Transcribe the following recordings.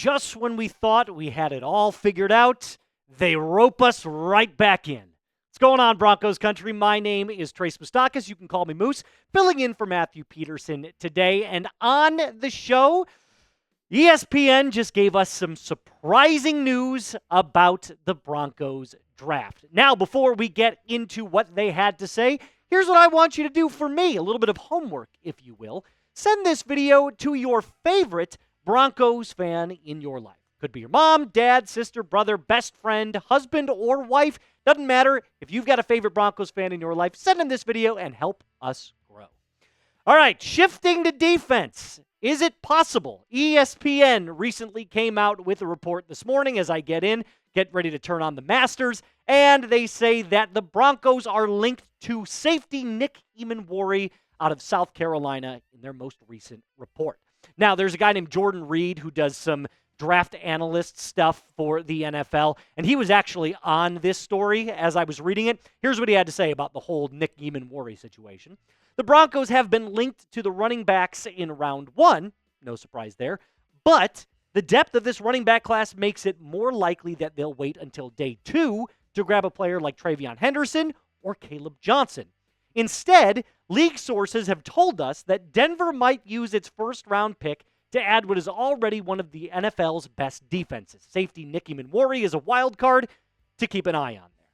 just when we thought we had it all figured out, they rope us right back in. What's going on, Broncos country? My name is Trace Mustakis. You can call me Moose, filling in for Matthew Peterson today. And on the show, ESPN just gave us some surprising news about the Broncos draft. Now, before we get into what they had to say, here's what I want you to do for me, a little bit of homework, if you will. Send this video to your favorite Broncos fan in your life. Could be your mom, dad, sister, brother, best friend, husband, or wife. Doesn't matter. If you've got a favorite Broncos fan in your life, send them this video and help us grow. All right, shifting to defense. Is it possible? ESPN recently came out with a report this morning as I get ready to turn on the Masters, and they say that the Broncos are linked to safety Nick Emmanwori out of South Carolina in their most recent report. Now, there's a guy named Jordan Reid who does some draft analyst stuff for the NFL, and he was actually on this story as I was reading it. Here's what he had to say about the whole Nick Emmanwori situation. The Broncos have been linked to the running backs in round 1, no surprise there, but the depth of this running back class makes it more likely that they'll wait until day 2 to grab a player like TreVeyon Henderson or Kaleb Johnson. Instead, league sources have told us that Denver might use its first-round pick to add what is already one of the NFL's best defenses. Safety Nick Emmanwori is a wild card to keep an eye on there.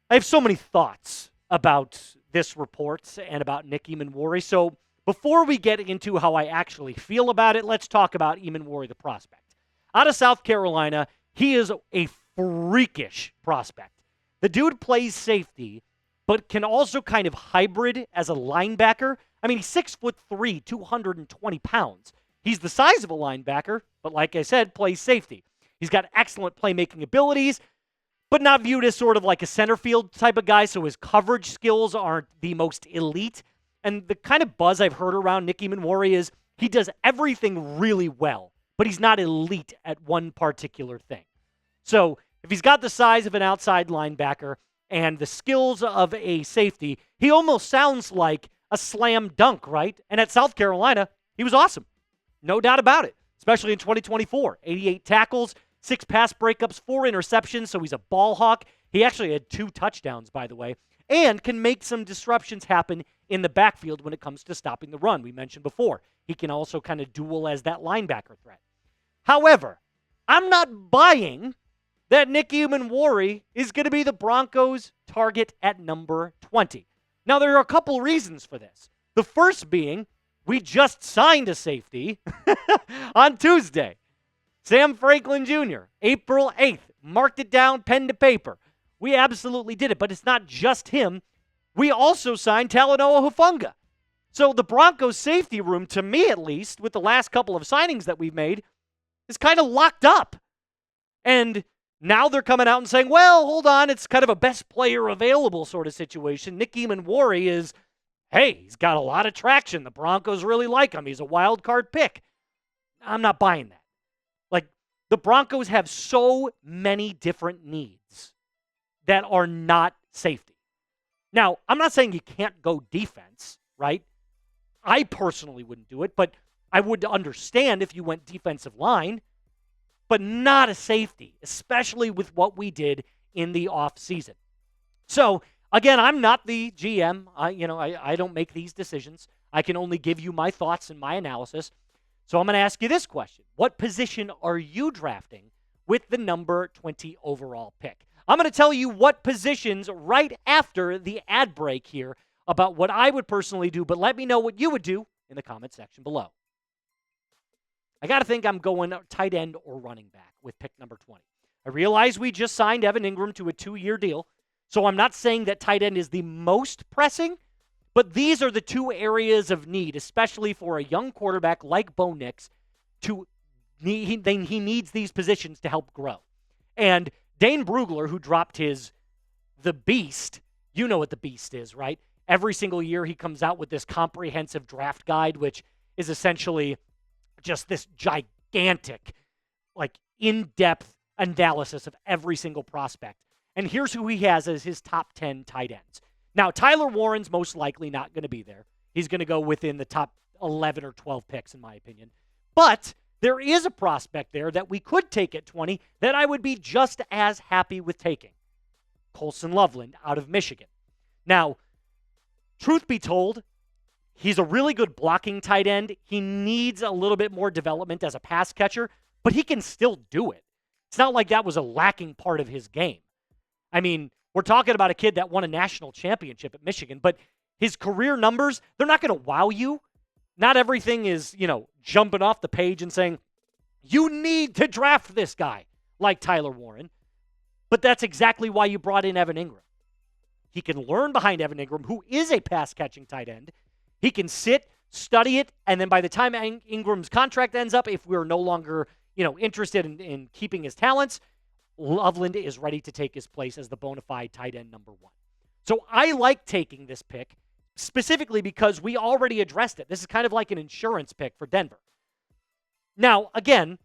I have so many thoughts about this report and about Nick Emmanwori, so before we get into how I actually feel about it, let's talk about Emmanwori, the prospect. Out of South Carolina, he is a freakish prospect. The dude plays safety, but can also kind of hybrid as a linebacker. I mean, he's 6'3", 220 pounds. He's the size of a linebacker, but like I said, plays safety. He's got excellent playmaking abilities, but not viewed as sort of like a center field type of guy, so his coverage skills aren't the most elite. And the kind of buzz I've heard around Nick Emmanwori is he does everything really well, but he's not elite at one particular thing. So if he's got the size of an outside linebacker and the skills of a safety, he almost sounds like a slam dunk, right? And at South Carolina, he was awesome. No doubt about it, especially in 2024. 88 tackles, 6 pass breakups, 4 interceptions, so he's a ball hawk. He actually had 2 touchdowns, by the way, and can make some disruptions happen in the backfield when it comes to stopping the run. We mentioned before, he can also kind of duel as that linebacker threat. However, I'm not buying that Nick Emmanwori is going to be the Broncos' target at number 20. Now, there are a couple reasons for this. The first being, we just signed a safety on Tuesday. Sam Franklin Jr., April 8th. Marked it down, pen to paper. We absolutely did it, but it's not just him. We also signed Talanoa Hufanga. So the Broncos safety room, to me at least, with the last couple of signings that we've made, is kind of locked up. And now they're coming out and saying, well, hold on, it's kind of a best player available sort of situation. Nick Emmanwori is, hey, he's got a lot of traction. The Broncos really like him. He's a wild card pick. I'm not buying that. Like, the Broncos have so many different needs that are not safety. Now, I'm not saying you can't go defense, right? I personally wouldn't do it, but I would understand if you went defensive line, but not a safety, especially with what we did in the offseason. So, again, I'm not the GM. I don't make these decisions. I can only give you my thoughts and my analysis. So I'm going to ask you this question. What position are you drafting with the number 20 overall pick? I'm going to tell you what positions right after the ad break here about what I would personally do, but let me know what you would do in the comment section below. I got to think I'm going tight end or running back with pick number 20. I realize we just signed Evan Ingram to a 2-year deal, so I'm not saying that tight end is the most pressing, but these are the 2 areas of need, especially for a young quarterback like Bo Nix. He needs these positions to help grow. And Dane Brugler, who dropped The Beast, you know what The Beast is, right? Every single year he comes out with this comprehensive draft guide, which is essentially just this gigantic, in-depth analysis of every single prospect. And here's who he has as his top 10 tight ends. Now, Tyler Warren's most likely not going to be there. He's going to go within the top 11 or 12 picks, in my opinion. But there is a prospect there that we could take at 20 that I would be just as happy with taking. Colson Loveland out of Michigan. Now, truth be told, he's a really good blocking tight end. He needs a little bit more development as a pass catcher, but he can still do it. It's not like that was a lacking part of his game. I mean, we're talking about a kid that won a national championship at Michigan, but his career numbers, they're not going to wow you. Not everything is, jumping off the page and saying, you need to draft this guy like Tyler Warren. But that's exactly why you brought in Evan Ingram. He can learn behind Evan Ingram, who is a pass-catching tight end. He can sit, study it, and then by the time Ingram's contract ends up, if we're no longer, interested in keeping his talents, Loveland is ready to take his place as the bona fide tight end number 1. So I like taking this pick specifically because we already addressed it. This is kind of like an insurance pick for Denver. Now, again,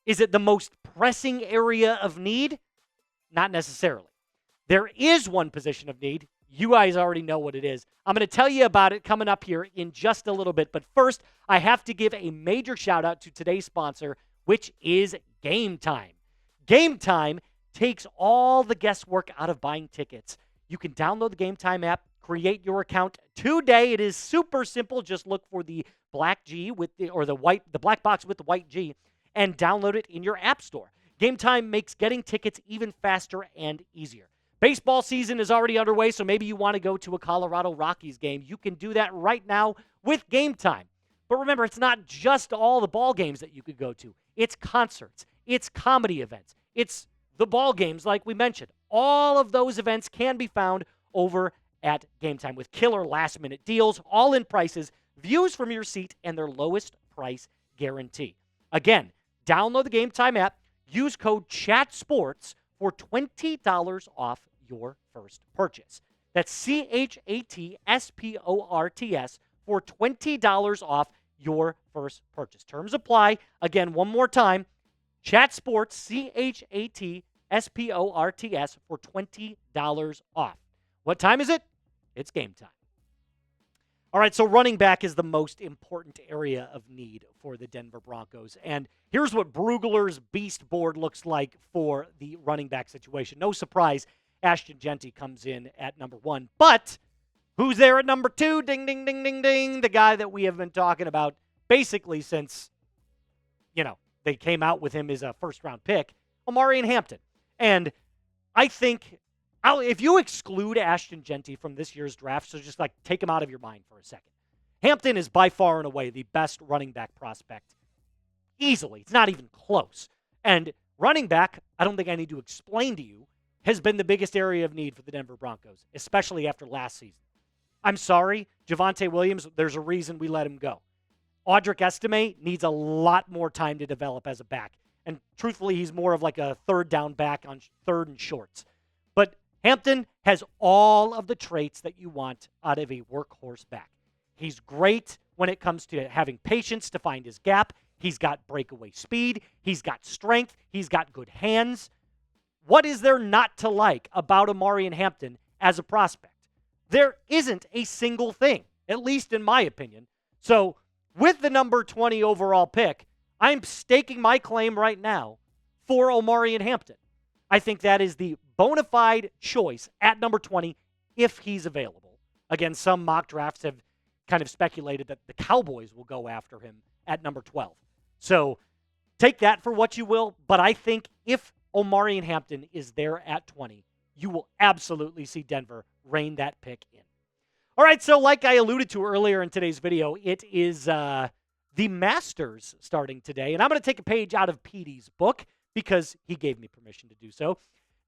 is it the most pressing area of need? Not necessarily. There is one position of need. You guys already know what it is. I'm going to tell you about it coming up here in just a little bit. But first, I have to give a major shout out to today's sponsor, which is Game Time. Game Time takes all the guesswork out of buying tickets. You can download the Game Time app, create your account today. It is super simple. Just look for the black G the black box with the white G and download it in your app store. Game Time makes getting tickets even faster and easier. Baseball season is already underway, so maybe you want to go to a Colorado Rockies game. You can do that right now with Game Time. But remember, it's not just all the ball games that you could go to. It's concerts. It's comedy events. It's the ball games like we mentioned. All of those events can be found over at Game Time with killer last-minute deals, all-in prices, views from your seat, and their lowest price guarantee. Again, download the Game Time app. Use code CHATSPORTS for $20 off your first purchase. That's CHATSPORTS for $20 off your first purchase. Terms apply. Again, one more time. CHATSPORTS, CHATSPORTS for $20 off. What time is it? It's game time. All right, so running back is the most important area of need for the Denver Broncos. And here's what Brugler's Beast Board looks like for the running back situation. No surprise, Ashton Jeanty comes in at number 1. But who's there at number 2? Ding, ding, ding, ding, ding. The guy that we have been talking about basically since, they came out with him as a first-round pick, Omarion Hampton. And I think if you exclude Ashton Jeanty from this year's draft, so just take him out of your mind for a second, Hampton is by far and away the best running back prospect. Easily. It's not even close. And running back, I don't think I need to explain to you, has been the biggest area of need for the Denver Broncos, especially after last season. I'm sorry, Javonte Williams, there's a reason we let him go. Audric Estime needs a lot more time to develop as a back. And truthfully, he's more of like a third down back on third and shorts. But Hampton has all of the traits that you want out of a workhorse back. He's great when it comes to having patience to find his gap. He's got breakaway speed. He's got strength. He's got good hands. What is there not to like about Omarion Hampton as a prospect? There isn't a single thing, at least in my opinion. So with the number 20 overall pick, I'm staking my claim right now for Omarion Hampton. I think that is the bona fide choice at number 20 if he's available. Again, some mock drafts have kind of speculated that the Cowboys will go after him at number 12. So take that for what you will, but I think if Omarion Hampton is there at 20, you will absolutely see Denver rein that pick in. All right, so like I alluded to earlier in today's video, it is the Masters starting today, and I'm going to take a page out of Petey's book because he gave me permission to do so.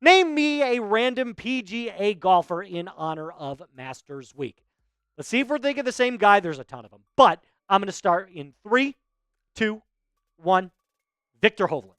Name me a random PGA golfer in honor of Masters Week. Let's see if we're thinking the same guy. There's a ton of them, but I'm going to start in 3, 2, 1. Victor Hovland.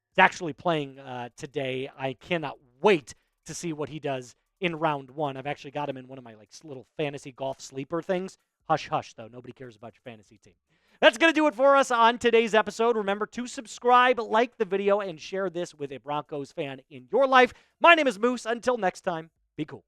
He's actually playing today. I cannot wait to see what he does in round 1. I've actually got him in one of my little fantasy golf sleeper things. Hush, hush, though. Nobody cares about your fantasy team. That's going to do it for us on today's episode. Remember to subscribe, like the video, and share this with a Broncos fan in your life. My name is Moose. Until next time, be cool.